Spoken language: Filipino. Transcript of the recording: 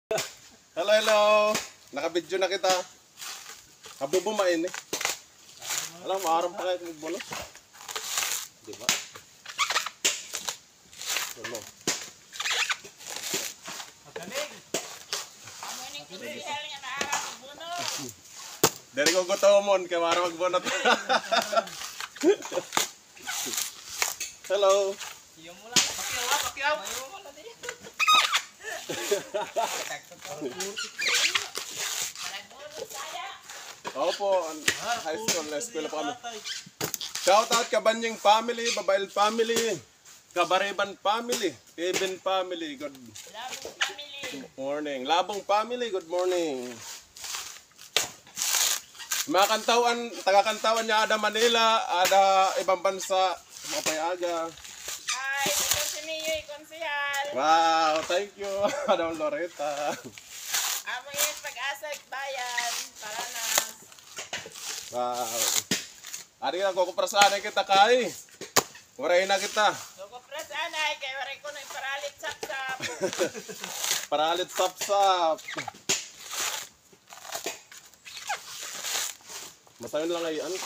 Hello, hello. Nakabidyo na kita. Habubumain eh. Alam, maarap pa kayo magbunos. Diba? Ano? Magaling. Dari ko gutomon kaya maarap magbunot. Hello. Iyo mo lang. Pakiyaw. Mayo mo lang din. Opo, high school, school pa kami. Shout out Kabanying family, Babail family, Kabariban family, Kevin family, good morning. Labong family, good morning. Mga kantawan, taga-kantawan niya ada Manila, ada ibang bansa, mga payaga. Ay, ito si Miyoy Konsihal. Wow, thank you, Madam Loretta. Amo yung pag-asa bayan, Paranas. Wow. Ari na ko prasahan kita kay. Waray na kita. So, kupras anay, kay waray ko na yung paralit sap-sap. Paralit sap-sap. Masayon lang ay ano.